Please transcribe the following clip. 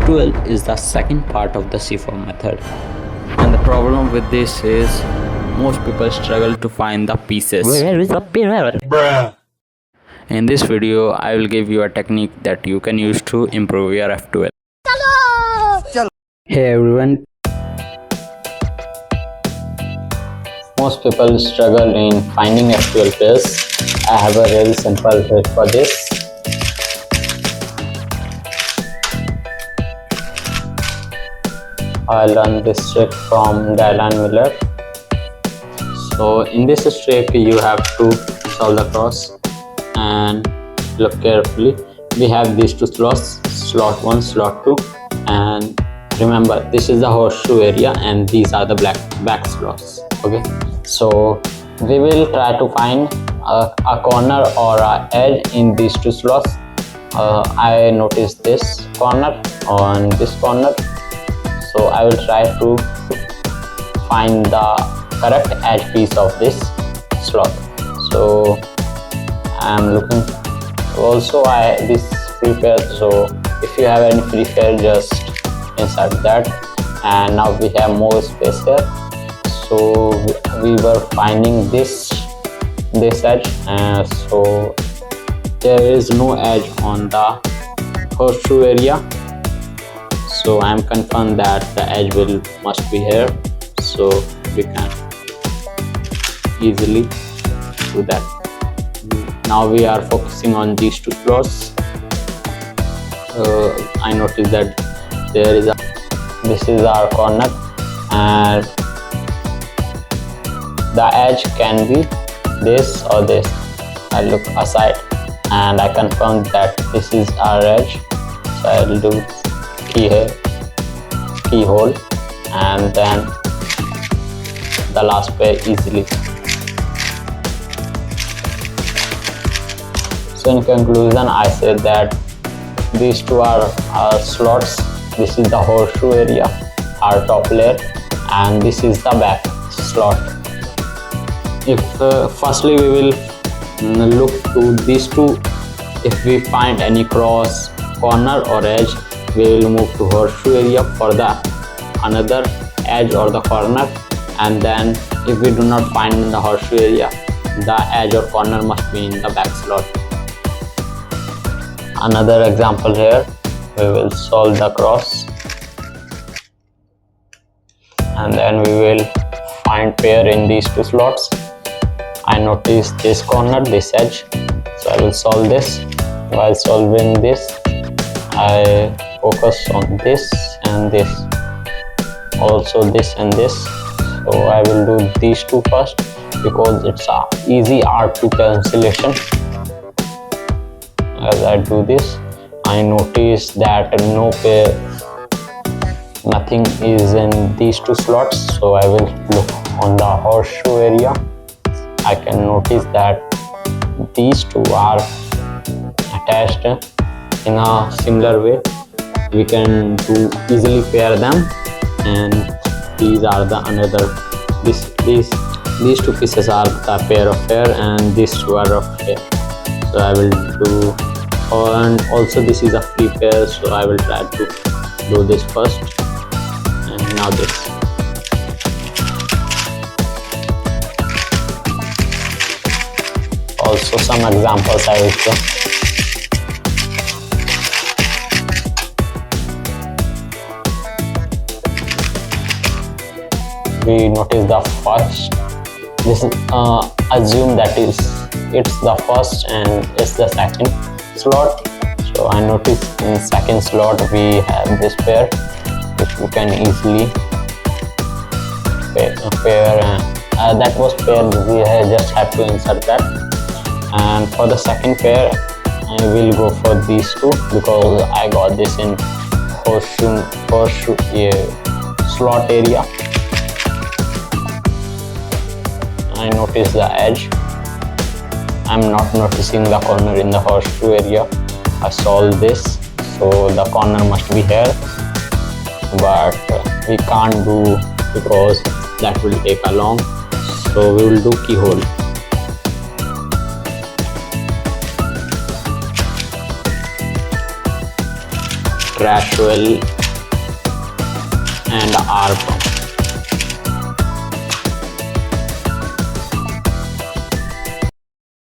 F2L is the second part of the C4 method, and the problem with this is most people struggle to find the pieces. In this video, I will give you a technique that you can use to improve your F2L. Hey everyone. Most people struggle in finding F2L pairs. I have a really simple trick for this. I learned this trick from Dylan Miller. So in this trick you have to solve the cross and look carefully. We have these two slots, slot 1, slot 2, and remember this is the horseshoe area and these are the back slots. Okay, so we will try to find a corner or a edge in these two slots. I noticed this corner on this corner, so I will try to find the correct edge piece of this slot. So I am looking. Also this free pair, so if you have any free pair, just insert that. And now we have more space here, so we were finding this edge, and so there is no edge on the horseshoe area, so I am confirmed that the edge must be here, so we can easily do that. Now we are focusing on these two slots. I noticed that this is our corner, and the edge can be this or this. I look aside and I confirm that this is our edge, so I will do keyhole, and then the last pair easily. So in conclusion, I said that these two are our slots. This is the horseshoe area, our top layer, and this is the back slot. If firstly we will look to these two. If we find any cross, corner or edge, we will move to horseshoe area for the another edge or the corner, and then if we do not find in the horseshoe area, the edge or corner must be in the back slot. Another example here, we will solve the cross, and then we will find pair in these two slots. I notice this corner, this edge, so I will solve this. While solving this, I focus on this and this, also this and this. So I will do these two first because it's a easy R2 cancellation. As I do this, I notice that nothing is in these two slots, so I will look on the horseshoe area. I can notice that these two are attached in a similar way. We can easily pair them, and these are the these two pieces are the pair of pair, and these two are of pair. So I will do, and also this is a free pair, so I will try to do this first, and now this. Also some examples I will show. We notice the first. This is assume that it's the first and it's the second slot. So I notice in second slot we have this pair, which we can easily pair. That was paired. We just have to insert that. And for the second pair, I will go for these two because I got this in horseshoe slot area. I notice the edge. I'm not noticing the corner in the horseshoe area. I solve this, so the corner must be here, but we can't do because that will take a long. So we will do keyhole. crash well and R pump.